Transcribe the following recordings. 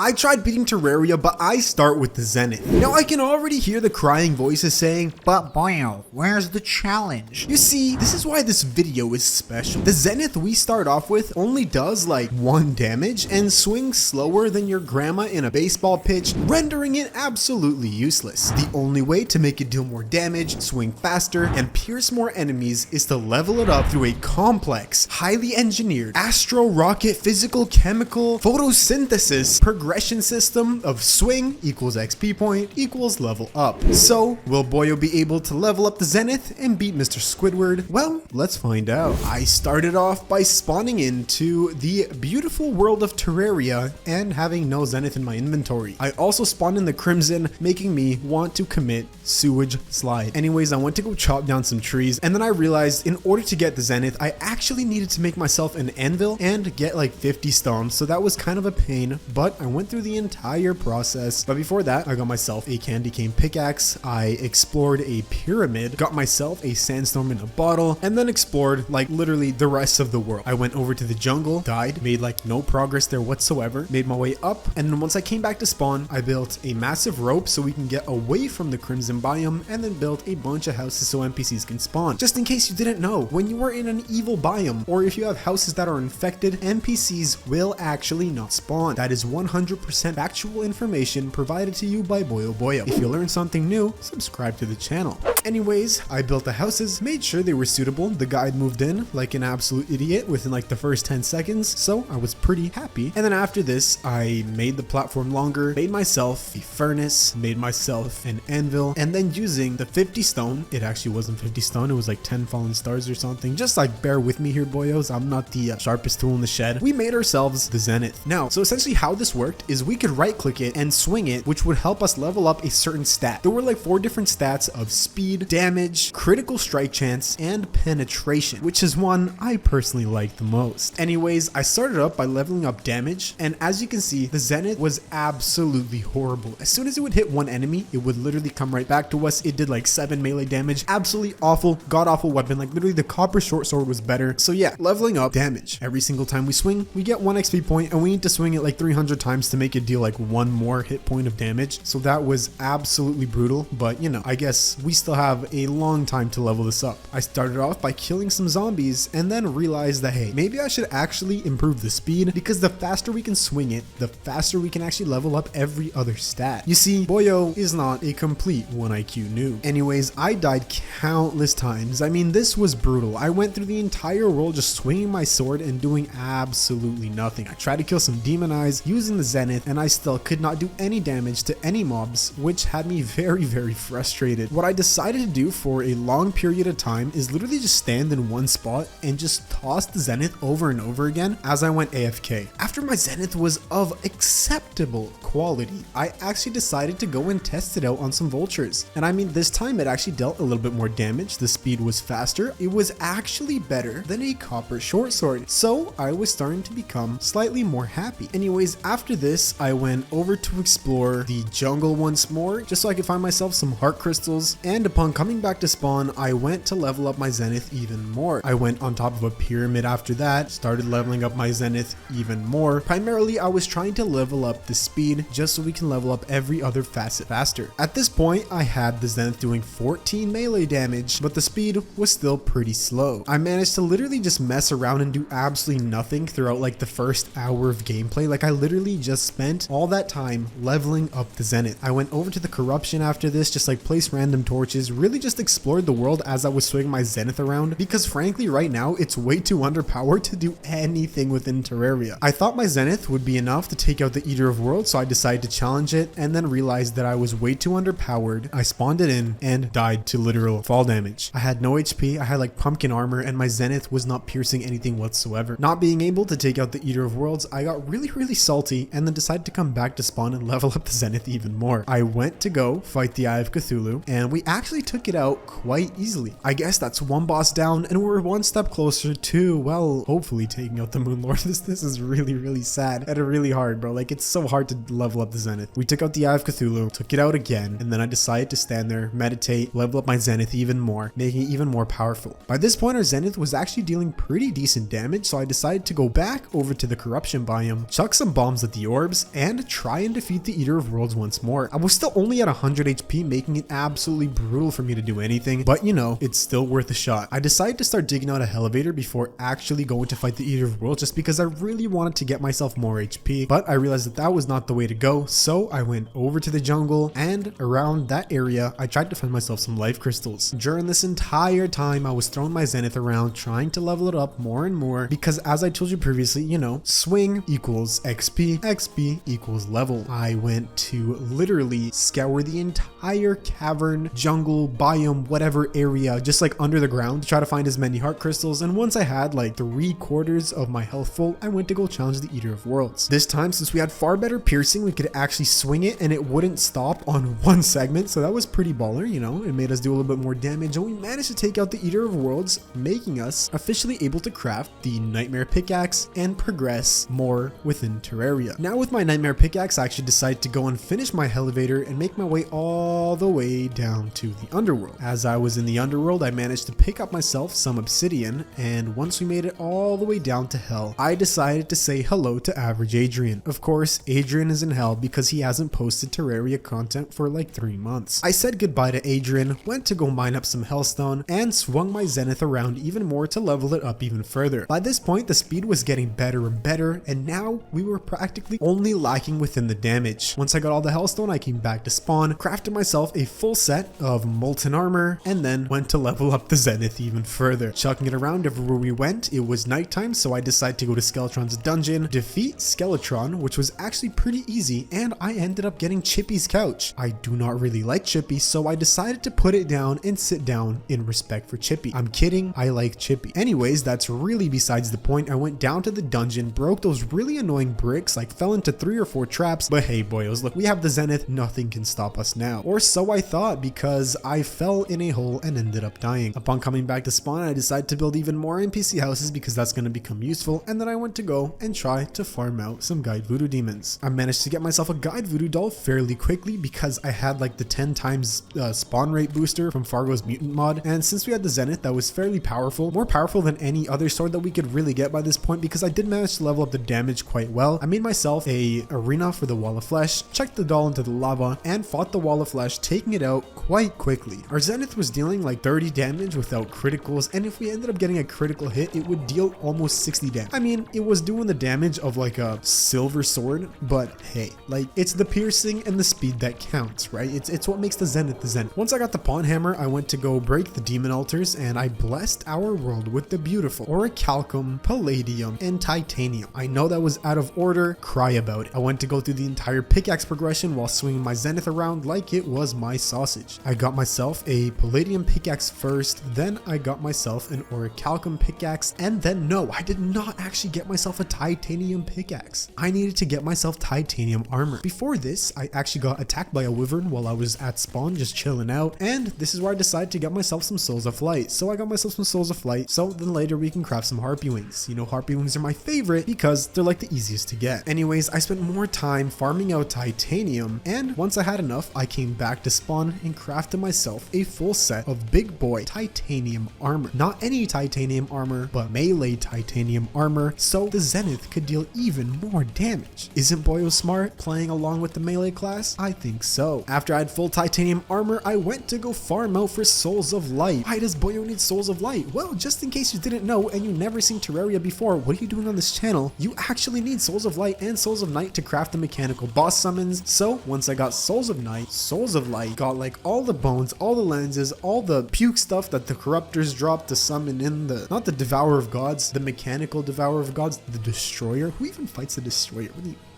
I tried beating Terraria, but I start with the Zenith. Now I can already hear the crying voices saying, "But Boio, where's the challenge?" You see, this is why this video is special. The Zenith we start off with only does like 1 damage and swings slower than your grandma in a baseball pitch, rendering it absolutely useless. The only way to make it deal more damage, swing faster, and pierce more enemies is to level it up through a complex, highly engineered, astro rocket physical chemical photosynthesis progression system of swing equals XP point equals level up. So, will Boio be able to level up the Zenith and beat Mr. Squidward? Well, let's find out. I started off by spawning into the beautiful world of Terraria and having no Zenith in my inventory. I also spawned in the Crimson, making me want to commit sewage slide. Anyways, I went to go chop down some trees, and then I realized in order to get the Zenith, I actually needed to make myself an anvil and get like 50 stones, so that was kind of a pain, but I went through the entire process. But before that, I got myself a candy cane pickaxe, I explored a pyramid, got myself a sandstorm in a bottle, and then explored like literally the rest of the world. I went over to the jungle, died, made like no progress there whatsoever, made my way up, and then once I came back to spawn, I built a massive rope so we can get away from the Crimson biome, and then built a bunch of houses so NPCs can spawn. Just in case you didn't know, when you are in an evil biome, or if you have houses that are infected, NPCs will actually not spawn. That is 100% factual information provided to you by Boio. If you learned something new, subscribe to the channel. Anyways, I built the houses, made sure they were suitable. The guide moved in like an absolute idiot within like the first 10 seconds, so I was pretty happy. And then after this, I made the platform longer, made myself a furnace, made myself an anvil, and then using the 50 stone, it actually wasn't 50 stone, it was like 10 fallen stars or something. Just like bear with me here, boyos, I'm not the sharpest tool in the shed. We made ourselves the Zenith. Now, so essentially how this worked is we could right click it and swing it, which would help us level up a certain stat. There were like 4 different stats of speed, damage, critical strike chance, and penetration, which is one I personally like the most. Anyways, I started up by leveling up damage, and as you can see, the Zenith was absolutely horrible. As soon as it would hit one enemy, it would literally come right back to us. It did like 7 melee damage. Absolutely awful, god-awful weapon. Like literally the copper short sword was better. So yeah, leveling up damage. Every single time we swing, we get 1 XP point, and we need to swing it like 300 times to make it deal like 1 more hit point of damage. So that was absolutely brutal, but you know, I guess we still have a long time to level this up. I started off by killing some zombies and then realized that, hey, maybe I should actually improve the speed, because the faster we can swing it, the faster we can actually level up every other stat. You see, Boio is not a complete 1 IQ noob. Anyways, I died countless times. I mean, this was brutal. I went through the entire world just swinging my sword and doing absolutely nothing. I tried to kill some demon eyes using the Zenith, and I still could not do any damage to any mobs, which had me very frustrated. What I decided to do for a long period of time is literally just stand in one spot and just toss the Zenith over and over again as I went AFK. After my Zenith was of acceptable quality, I actually decided to go and test it out on some vultures. And I mean, this time it actually dealt a little bit more damage. The speed was faster. It was actually better than a copper short sword. So I was starting to become slightly more happy. Anyways, after this, I went over to explore the jungle once more, just so I could find myself some heart crystals. And upon coming back to spawn, I went to level up my Zenith even more. I went on top of a pyramid after that, started leveling up my Zenith even more. Primarily, I was trying to level up the speed just so we can level up every other facet faster. At this point, I had the Zenith doing 14 melee damage, but the speed was still pretty slow. I managed to literally just mess around and do absolutely nothing throughout like the first hour of gameplay. Like I literally just spent all that time leveling up the Zenith. I went over to the corruption after this, just like placed random torches, really just explored the world as I was swinging my Zenith around, because frankly right now it's way too underpowered to do anything within Terraria. I thought my Zenith would be enough to take out the Eater of Worlds, so I decided to challenge it, and then realized that I was way too underpowered. I spawned it in and died to literal fall damage. I had no HP, I had like pumpkin armor, and my Zenith was not piercing anything whatsoever. Not being able to take out the Eater of Worlds, I got really salty, and then decided to come back to spawn and level up the Zenith even more. I went to go fight the Eye of Cthulhu, and we actually actually took it out quite easily. I guess that's one boss down, and we're one step closer to, well, hopefully taking out the Moon Lord. This is really sad and really hard, bro. Like, it's so hard to level up the Zenith. We took out the Eye of Cthulhu, took it out again, and then I decided to stand there, meditate, level up my Zenith even more, making it even more powerful. By this point, our Zenith was actually dealing pretty decent damage, so I decided to go back over to the corruption biome, chuck some bombs at the orbs, and try and defeat the Eater of Worlds once more. I was still only at 100 HP, making it absolutely brutal for me to do anything, but you know, it's still worth a shot. I decided to start digging out a elevator before actually going to fight the Eater of Worlds, just because I really wanted to get myself more HP, but I realized that that was not the way to go, so I went over to the jungle, and around that area, I tried to find myself some life crystals. During this entire time, I was throwing my Zenith around, trying to level it up more and more, because as I told you previously, you know, swing equals XP, XP equals level. I went to literally scour the entire cavern, jungle, biome, whatever area, just like under the ground, to try to find as many heart crystals, and once I had like 3/4 of my health full, I went to go challenge the Eater of Worlds. This time, since we had far better piercing, we could actually swing it and it wouldn't stop on one segment, so that was pretty baller, you know. It made us do a little bit more damage, and we managed to take out the Eater of Worlds, making us officially able to craft the Nightmare Pickaxe and progress more within Terraria. Now with my Nightmare Pickaxe, I actually decided to go and finish my elevator and make my way all the way down to the underworld. As I was in the underworld, I managed to pick up myself some obsidian, and once we made it all the way down to hell, I decided to say hello to average Adrian. Of course, Adrian is in hell because he hasn't posted Terraria content for like 3 months. I said goodbye to Adrian, went to go mine up some hellstone, and swung my Zenith around even more to level it up even further. By this point, the speed was getting better and better, and now we were practically only lacking within the damage. Once I got all the hellstone, I came back to spawn, crafted myself a full set of molten armor, and then went to level up the Zenith even further. Chucking it around everywhere we went, it was nighttime, so I decided to go to Skeletron's dungeon, defeat Skeletron, which was actually pretty easy, and I ended up getting Chippy's couch. I do not really like Chippy, so I decided to put it down and sit down in respect for Chippy. I'm kidding, I like Chippy. Anyways, that's really besides the point. I went down to the dungeon, broke those really annoying bricks, like fell into 3 or 4 traps, but hey boyos, look, we have the Zenith, nothing can stop us now. Or so I thought, because I fell in a hole and ended up dying. Upon coming back to spawn, I decided to build even more NPC houses because that's going to become useful, and then I went to go and try to farm out some guide voodoo demons. I managed to get myself a guide voodoo doll fairly quickly because I had like the 10 times spawn rate booster from Fargo's Mutant mod, and since we had the Zenith, that was fairly powerful, more powerful than any other sword that we could really get by this point, because I did manage to level up the damage quite well. I made myself a arena for the Wall of Flesh, checked the doll into the lava, and fought the Wall of Flesh, taking it out quite quickly. Our Zenith was dealing like 30 damage without criticals, and if we ended up getting a critical hit, it would deal almost 60 damage. I mean, it was doing the damage of like a silver sword, but hey, like, it's the piercing and the speed that counts, right? It's what makes the Zenith the Zenith. Once I got the Pawn Hammer, I went to go break the demon altars, and I blessed our world with the beautiful orichalcum, palladium, and titanium. I know that was out of order, cry about it. I went to go through the entire pickaxe progression while swinging my Zenith around like it was my sausage. I got myself a palladium pickaxe first, then I got myself an orichalcum pickaxe, and then no, I did not actually get myself a titanium pickaxe. I needed to get myself titanium armor. Before this, I actually got attacked by a wyvern while I was at spawn just chilling out, and this is where I decided to get myself some souls of light. So I got myself some souls of light, so then later we can craft some harpy wings. You know, harpy wings are my favorite because they're like the easiest to get. Anyways, I spent more time farming out titanium, and once I had enough, I came back to spawn and crafted myself a full set of big boy titanium armor. Not any titanium armor, but melee titanium armor, so the Zenith could deal even more damage. Isn't Boio smart playing along with the melee class? I think so. After I had full titanium armor, I went to go farm out for souls of light. Why does Boio need souls of light? Well, just in case you didn't know and you never seen Terraria before, what are you doing on this channel? You actually need souls of light and souls of night to craft the mechanical boss summons. So once I got souls of night, souls of light, got like all the bones, all the lenses, all the puke stuff that the corruptors dropped to summon in the, not the devourer of gods, the mechanical devourer of gods, the destroyer. Who even fights the destroyer?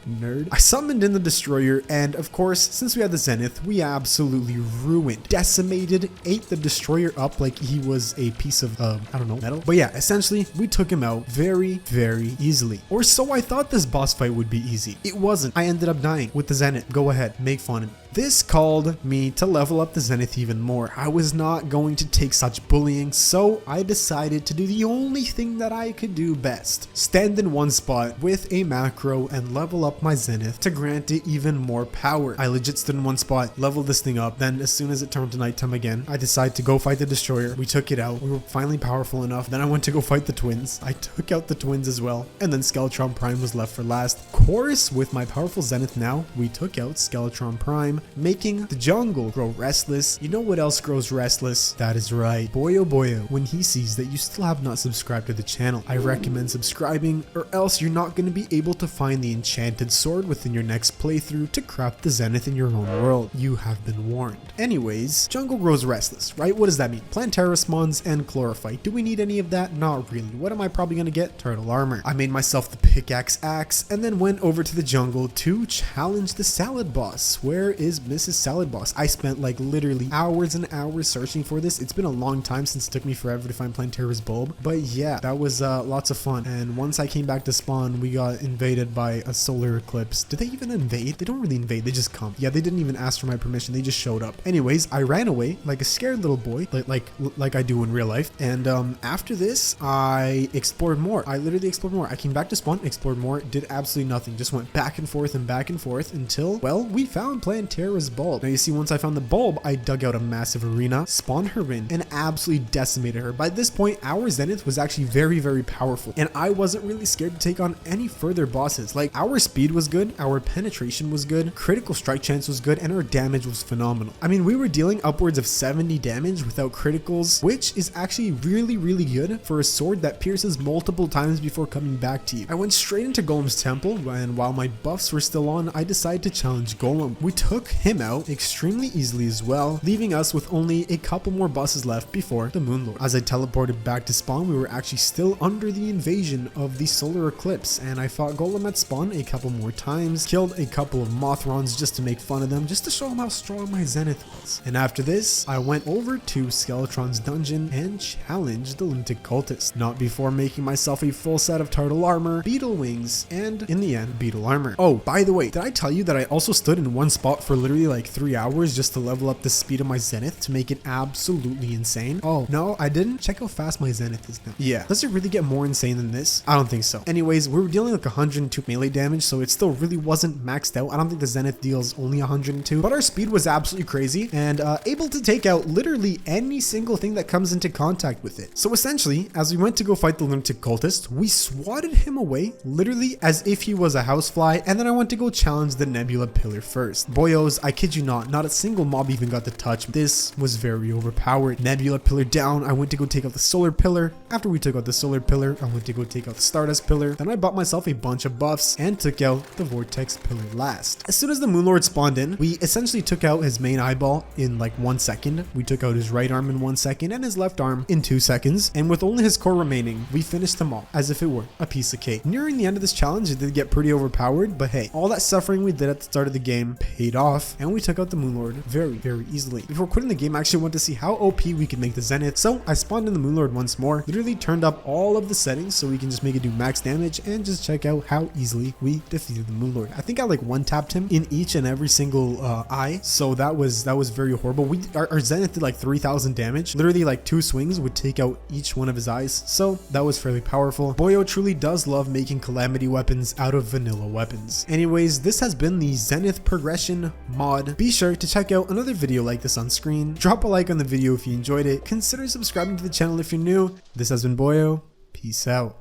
nerd. I summoned in the destroyer, and of course, since we had the Zenith, we absolutely ruined, decimated, ate the destroyer up like he was a piece of, I don't know, metal. But yeah, essentially, we took him out very, very easily. Or so I thought this boss fight would be easy. It wasn't. I ended up dying with the Zenith. Go ahead, make fun of me. This called me to level up the Zenith even more. I was not going to take such bullying, so I decided to do the only thing that I could do best. Stand in one spot with a macro and level up my Zenith to grant it even more power. I legit stood in one spot, leveled this thing up, then as soon as it turned to nighttime again, I decided to go fight the destroyer. We took it out. We were finally powerful enough. Then I went to go fight the twins. I took out the twins as well, and then Skeletron Prime was left for last. Of course, with my powerful Zenith now, we took out Skeletron Prime, making the jungle grow restless. You know what else grows restless? That is right, Boio. When he sees that you still have not subscribed to the channel, I recommend subscribing, or else you're not going to be able to find the enchanted sword within your next playthrough to craft the Zenith in your own world. You have been warned. Anyways, jungle grows restless, right? What does that mean? Plantera spawns and chlorophyte. Do we need any of that? Not really. What am I probably going to get? Turtle armor. I made myself the pickaxe axe and then went over to the jungle to challenge the salad boss. Where is Mrs. Salad Boss? I spent like literally hours and hours searching for this. It's been a long time since it took me forever to find Plantera's bulb, but yeah, that was lots of fun. And once I came back to spawn, we got invaded by a solar eclipse. Did they even invade? They don't really invade, they just come. Yeah, they didn't even ask for my permission, they just showed up. Anyways, I ran away like a scared little boy, like I do in real life. And after this, I explored more. I literally explored more. I came back to spawn, explored more, did absolutely nothing, just went back and forth until, well, we found Plantera's bulb. Now you see, once I found the bulb, I dug out a massive arena, spawned her in, and absolutely decimated her. By this point, our Zenith was actually very, very powerful, and I wasn't really scared to take on any further bosses. Like, our speed was good, our penetration was good, critical strike chance was good, and our damage was phenomenal. I mean, we were dealing upwards of 70 damage without criticals, which is actually really, really good for a sword that pierces multiple times before coming back to you. I went straight into Golem's temple, and while my buffs were still on, I decided to challenge Golem. We took him out extremely easily as well, leaving us with only a couple more bosses left before the Moonlord. As I teleported back to spawn, we were actually still under the invasion of the solar eclipse, and I fought Golem at spawn a couple more times, killed a couple of Mothrons just to make fun of them, just to show them how strong my Zenith was. And after this, I went over to Skeletron's dungeon and challenged the lunatic cultist, not before making myself a full set of turtle armor, beetle wings, and in the end, beetle armor. Oh, by the way, did I tell you that I also stood in one spot for literally like 3 hours just to level up the speed of my Zenith to make it absolutely insane? Oh, no, I didn't. Check how fast my Zenith is now. Yeah, does it really get more insane than this? I don't think so. Anyways, we were dealing like 102 melee damage, so it still really wasn't maxed out. I don't think the Zenith deals only 102, but our speed was absolutely crazy and able to take out literally any single thing that comes into contact with it. So essentially, as we went to go fight the lunatic cultist, we swatted him away literally as if he was a housefly, and then I went to go challenge the Nebula Pillar first. Boyos, I kid you not a single mob even got to touch me. This was very overpowered. Nebula Pillar down, I went to go take out the Solar Pillar. After we took out the Solar Pillar, I went to go take out the Stardust Pillar. Then I bought myself a bunch of buffs and took out the Vortex Pillar last. As soon as the Moonlord spawned in, we essentially took out his main eyeball in like 1 second. We took out his right arm in 1 second and his left arm in 2 seconds. And with only his core remaining, we finished them all as if it were a piece of cake. Nearing the end of this challenge, it did get pretty overpowered, but hey, all that suffering we did at the start of the game paid off, and we took out the Moonlord very, very easily. Before quitting the game, I actually wanted to see how OP we could make the Zenith, so I spawned in the Moonlord once more, literally turned up all of the settings so we can just make it do max damage and just check out how easily we defeated the Moonlord. I think I like one-tapped him in each and every single eye, so that was very horrible. Our Zenith did like 3,000 damage. Literally like 2 swings would take out each one of his eyes, so that was fairly powerful. Boio truly does love making Calamity weapons out of vanilla weapons. Anyways, this has been the Zenith Progression mod. Be sure to check out another video like this on screen. Drop a like on the video if you enjoyed it. Consider subscribing to the channel if you're new. This has been Boio. Peace out.